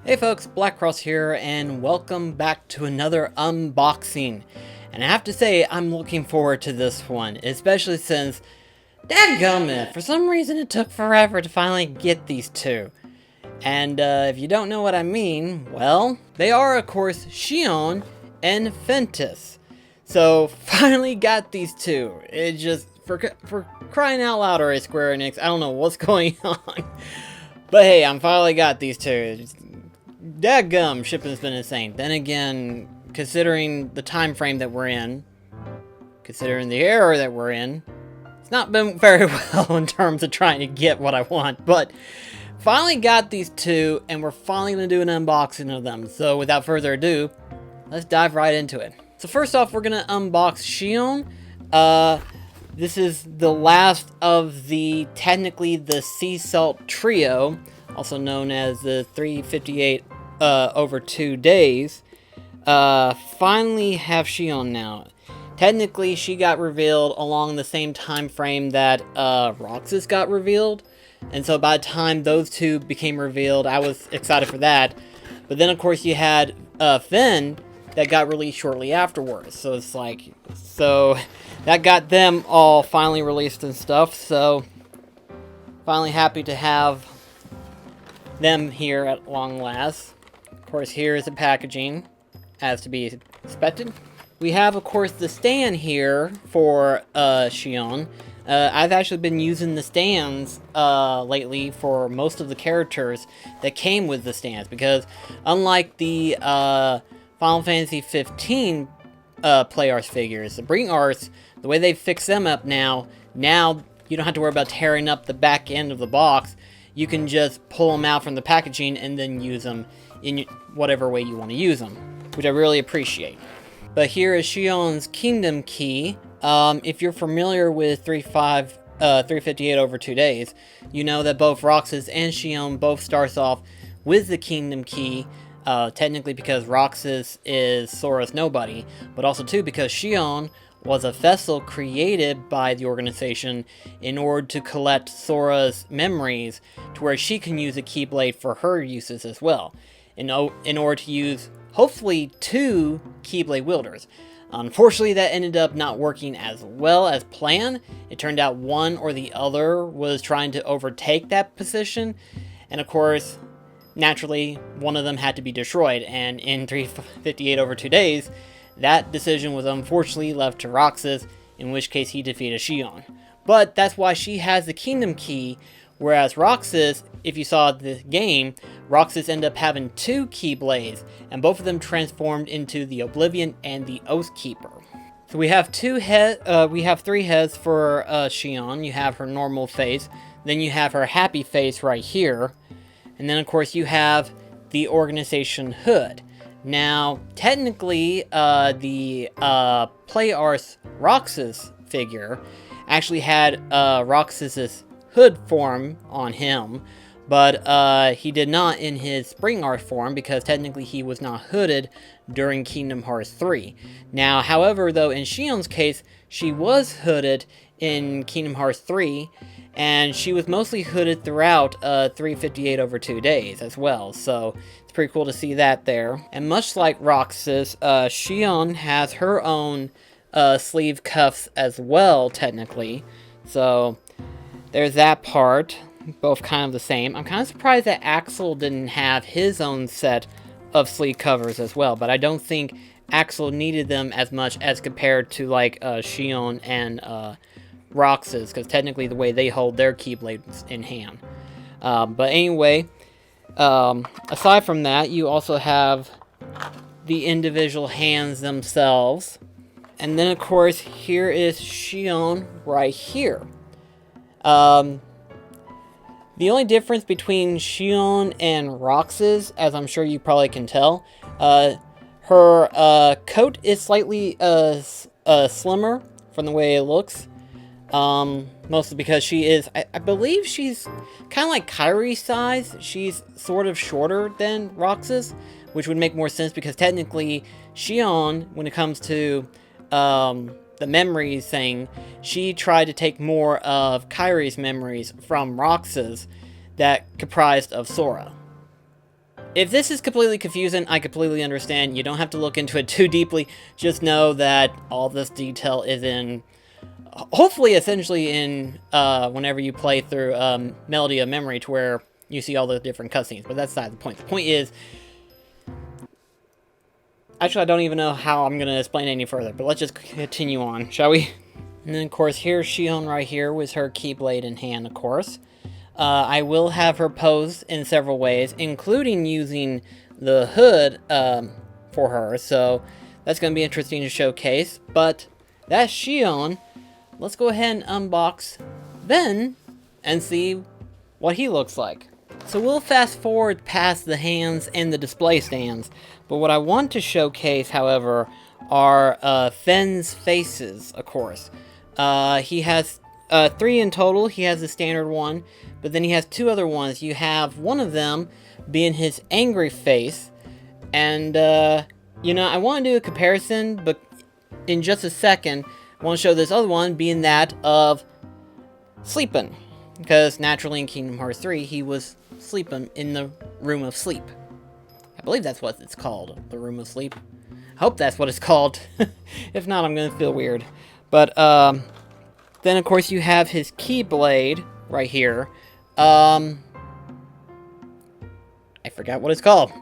Hey folks, BlackCross here, and welcome back to another unboxing. And I have to say, I'm looking forward to this one, especially since, dadgummit, for some reason it took forever to finally get these two. And if you don't know what I mean, well, they are of course Xion and Ventus. So finally got these two. It just, for crying out loud, alright, Square Enix, I don't know what's going on. But hey, I'm finally got these two. Dadgum, shipping's been insane. Then again, considering the time frame that we're in, considering the era that we're in, it's not been very well in terms of trying to get what I want. But finally got these two, and we're finally going to do an unboxing of them. So without further ado, let's dive right into it. So first off, we're going to unbox Xion. This is the last of technically the Sea Salt Trio, also known as the 358 over 2 days. Finally have Xion now. Technically, she got revealed along the same time frame that Roxas got revealed. And so by the time those two became revealed, I was excited for that. But then, of course, you had Finn that got released shortly afterwards. So it's like, so that got them all finally released and stuff. So finally happy to have them here at long last. Of course, here is the packaging, as to be expected. We have, of course, the stand here for Xion. I've actually been using the stands lately for most of the characters that came with the stands, because unlike the Final Fantasy 15 play arts figures, the Bring Arts, the way they fix them up now you don't have to worry about tearing up the back end of the box. You can just pull them out from the packaging and then use them in whatever way you want to use them, which I really appreciate. But here is Xion's Kingdom Key. If you're familiar with 358 over 2 days, you know that both Roxas and Xion both starts off with the Kingdom Key, technically because Roxas is Sora's nobody, but also too because Xion was a vessel created by the organization in order to collect Sora's memories to where she can use a Keyblade for her uses as well, in order to use, hopefully, 2 Keyblade wielders. Unfortunately, that ended up not working as well as planned. It turned out one or the other was trying to overtake that position, and of course, naturally, one of them had to be destroyed, and in 358 over 2 days, that decision was unfortunately left to Roxas, in which case he defeated Xion. But that's why she has the Kingdom Key, whereas Roxas, if you saw the game, Roxas ended up having 2 Keyblades, and both of them transformed into the Oblivion and the Oathkeeper. So we have 3 heads for Xion. You have her normal face, then you have her happy face right here, and then of course you have the organization hood. Now, technically, the Play Arts Roxas figure actually had Roxas's hood form on him, but he did not in his Spring Art form, because technically he was not hooded during Kingdom Hearts 3. Now, however, though, in Xion's case, she was hooded in Kingdom Hearts 3, and she was mostly hooded throughout 358 over 2 days as well, so it's pretty cool to see that there. And much like Roxas, Xion has her own sleeve cuffs as well, technically, so there's that part, both kind of the same. I'm kind of surprised that Axel didn't have his own set of sleeve covers as well, but I don't think Axel needed them as much as compared to like Xion and Roxas, because technically the way they hold their Keyblades in hand. But anyway, aside from that, you also have the individual hands themselves. And then, of course, here is Xion right here. The only difference between Xion and Roxas, as I'm sure you probably can tell, her coat is slightly slimmer from the way it looks. Mostly because she is, I believe she's kind of like Kairi's size. She's sort of shorter than Roxas, which would make more sense because technically Xion, when it comes to the memories thing, she tried to take more of Kairi's memories from Roxas that comprised of Sora. If this is completely confusing, I completely understand. You don't have to look into it too deeply. Just know that all this detail is in, hopefully, essentially in whenever you play through Melody of Memory, to where you see all the different cutscenes. But that's not the point. The point is, actually, I don't even know how I'm going to explain any further. But let's just continue on, shall we? And then, of course, here's Xion right here with her Keyblade in hand, of course. I will have her pose in several ways, including using the hood for her, so that's going to be interesting to showcase. But that's Xion. Let's go ahead and unbox Ven and see what he looks like. So we'll fast forward past the hands and the display stands, but what I want to showcase, however, are Ven's faces, of course. He has 3 in total. He has the standard one, but then he has 2 other ones. You have one of them being his angry face, and you know, I want to do a comparison, but in just a second, I want to show this other one being that of sleeping, because naturally in Kingdom Hearts 3 he was sleeping in the room of sleep. I believe that's what it's called, the room of sleep. I hope that's what it's called. If not, I'm gonna feel weird. But then, of course, you have his Keyblade right here. I forgot what it's called.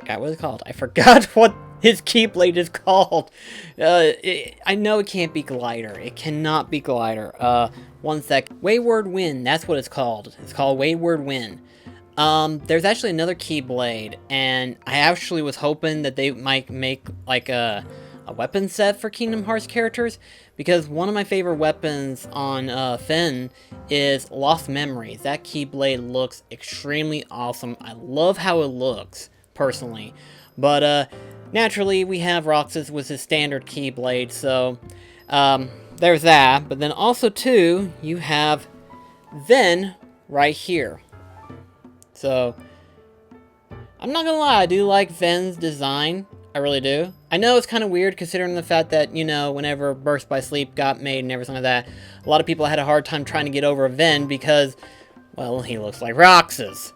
I forgot what his Keyblade is called. I know it can't be Glider. It cannot be Glider. One sec. Wayward Wind. That's what it's called. It's called Wayward Wind. There's actually another Keyblade, and I actually was hoping that they might make like a weapon set for Kingdom Hearts characters, because one of my favorite weapons on Ven is Lost Memories. That Keyblade looks extremely awesome. I love how it looks, personally. But naturally, we have Roxas with his standard Keyblade, so there's that. But then also, too, you have Ven right here. So, I'm not gonna lie, I do like Ven's design. I really do. I know it's kind of weird considering the fact that, you know, whenever Burst by Sleep got made and everything like that, a lot of people had a hard time trying to get over Ven because, well, he looks like Roxas.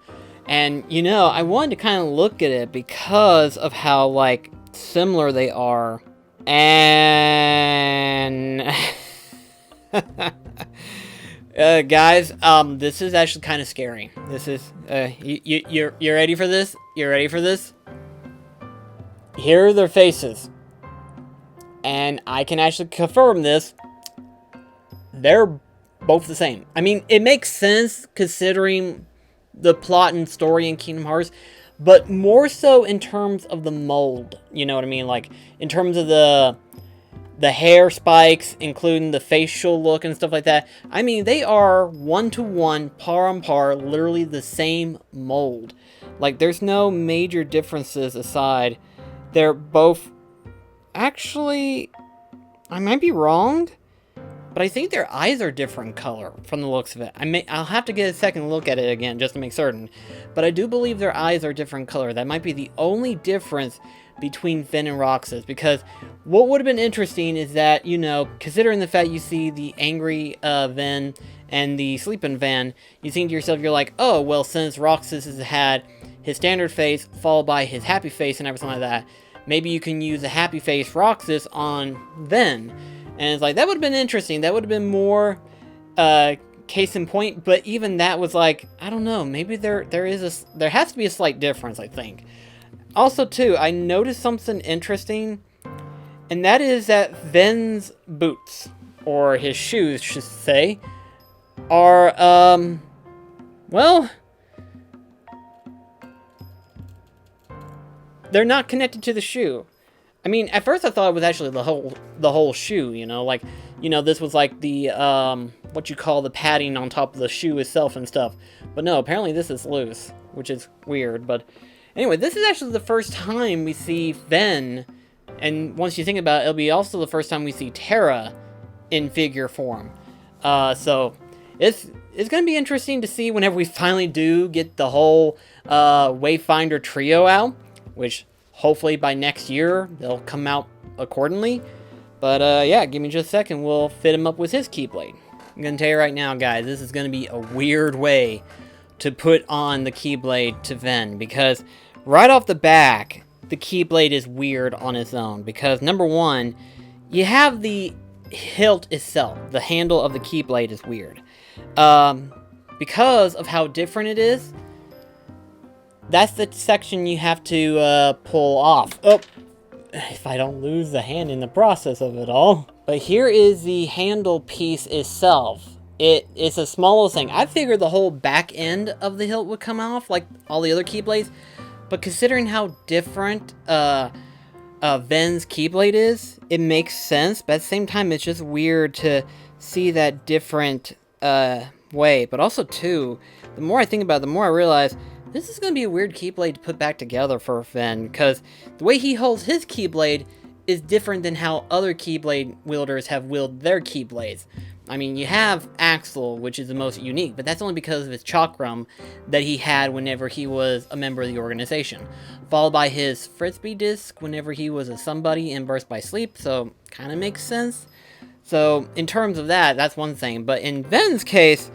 And, you know, I wanted to kind of look at it because of how, like, similar they are. And... guys, this is actually kind of scary. This is, you're ready for this? You're ready for this? Here are their faces. And I can actually confirm this. They're both the same. I mean, it makes sense considering the plot and story in Kingdom Hearts, but more so in terms of the mold. You know what I mean? Like, in terms of the hair spikes, including the facial look and stuff like that. I mean, they are one-to-one, par-on-par, literally the same mold. Like, there's no major differences aside. They're both... Actually, I might be wrong, but I think their eyes are different color from the looks of it. I'll have to get a second look at it again just to make certain. But I do believe their eyes are different color. That might be the only difference between Ven and Roxas, because what would have been interesting is that, you know, considering the fact you see the angry Ven and the sleeping Ven, you think to yourself, you're like, oh, well, since Roxas has had his standard face followed by his happy face and everything like that, maybe you can use a happy face Roxas on Ven. And it's like, that would have been interesting. That would have been more case in point, but even that was like, I don't know, maybe there has to be a slight difference, I think. Also, too, I noticed something interesting, and that is that Ven's boots, or his shoes, should say, are, well, they're not connected to the shoe. I mean, at first I thought it was actually the whole shoe, you know, like, you know, this was like the, what you call the padding on top of the shoe itself and stuff. But no, apparently this is loose, which is weird, but... Anyway, this is actually the first time we see Ven, and once you think about it, it'll be also the first time we see Terra in figure form. So, it's going to be interesting to see whenever we finally do get the whole Wayfinder trio out, which hopefully by next year, they'll come out accordingly. But yeah, give me just a second, we'll fit him up with his Keyblade. I'm going to tell you right now, guys, this is going to be a weird way to put on the Keyblade to Ven, because right off the back, the Keyblade is weird on its own because, number one, you have the hilt itself. The handle of the Keyblade is weird. Because of how different it is, that's the section you have to pull off. Oh, if I don't lose the hand in the process of it all. But here is the handle piece itself. It's a small thing. I figured the whole back end of the hilt would come off like all the other Keyblades. But considering how different Ven's Keyblade is, it makes sense. But at the same time, it's just weird to see that different way. But also, too, the more I think about it, the more I realize this is going to be a weird Keyblade to put back together for Ven. Because the way he holds his Keyblade is different than how other Keyblade wielders have wielded their Keyblades. I mean, you have Axel, which is the most unique, but that's only because of his chakram that he had whenever he was a member of the organization. Followed by his Frisbee disc whenever he was a somebody in Burst by Sleep, so kind of makes sense. So, in terms of that, that's one thing, but in Ven's case,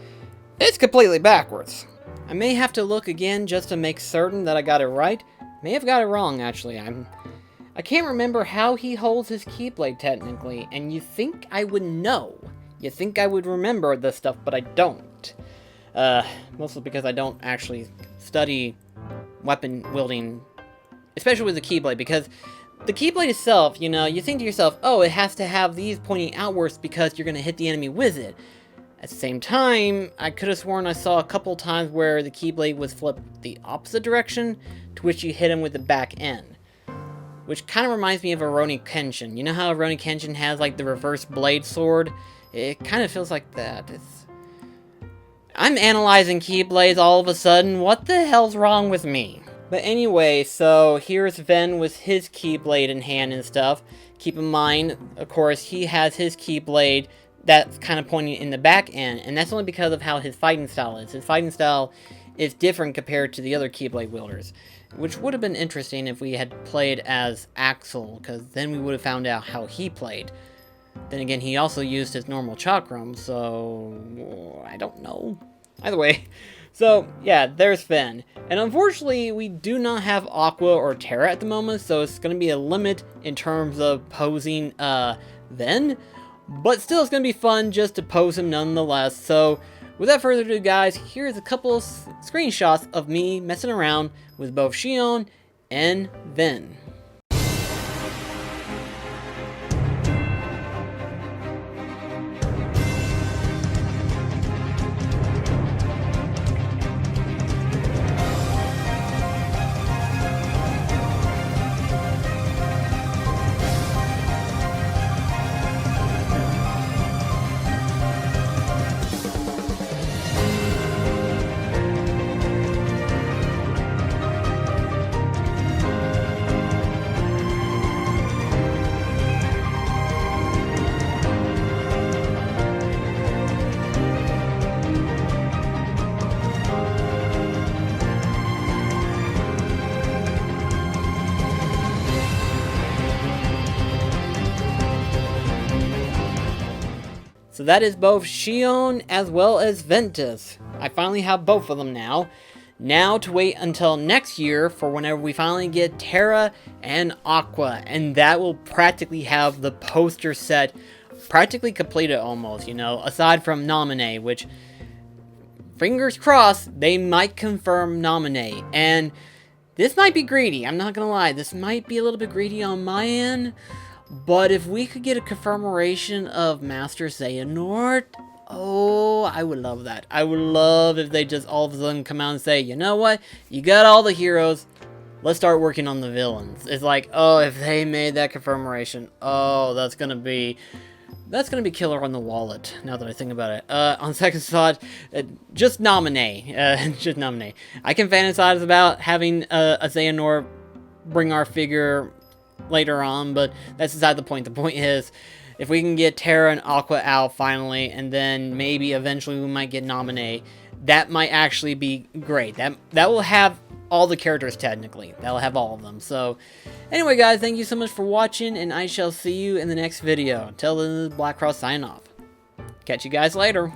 it's completely backwards. I may have to look again just to make certain that I got it right. May have got it wrong, actually. I can't remember how he holds his Keyblade, technically, and you think I would know. You think I would remember this stuff, but I don't. Mostly because I don't actually study weapon wielding, especially with the Keyblade, because the Keyblade itself, you know, you think to yourself, oh, it has to have these pointing outwards because you're going to hit the enemy with it. At the same time, I could have sworn I saw a couple times where the Keyblade was flipped the opposite direction, to which you hit him with the back end. Which kind of reminds me of a Rurouni Kenshin. You know how Rurouni Kenshin has, like, the reverse blade sword? It kind of feels like that. I'm analyzing Keyblades all of a sudden. What the hell's wrong with me? But anyway, so here's Ven with his Keyblade in hand and stuff. Keep in mind, of course, he has his Keyblade that's kind of pointing in the back end, and that's only because of how his fighting style is. His fighting style is different compared to the other Keyblade wielders, which would have been interesting if we had played as Axel, because then we would have found out how he played. Then again, he also used his normal chakram, so I don't know. Either way, so yeah, there's Ven. And unfortunately, we do not have Aqua or Terra at the moment, so it's going to be a limit in terms of posing Ven. But still, it's going to be fun just to pose him nonetheless. So without further ado, guys, here's a couple of screenshots of me messing around with both Xion and Ven. So that is both Xion as well as Ventus. I finally have both of them now. Now to wait until next year for whenever we finally get Terra and Aqua. And that will practically have the poster set practically completed almost, you know. Aside from Nominee, which, fingers crossed, they might confirm Nominee. And this might be greedy, I'm not gonna lie. This might be a little bit greedy on my end. But if we could get a confirmation of Master Xehanort, oh, I would love that. I would love if they just all of a sudden come out and say, you know what, you got all the heroes, let's start working on the villains. It's like, oh, if they made that confirmation, oh, that's gonna be killer on the wallet, now that I think about it. On second thought, just Nominee. Just Nominee. I can fantasize about having a Xehanort bring our figure later on, but that's beside the point. The point is, if we can get Terra and Aqua out finally, and then maybe eventually we might get Nominee, that might actually be great. That will have all the characters technically. That'll have all of them. So, anyway guys, thank you so much for watching, and I shall see you in the next video. Until then, this is BlackCross signing off. Catch you guys later.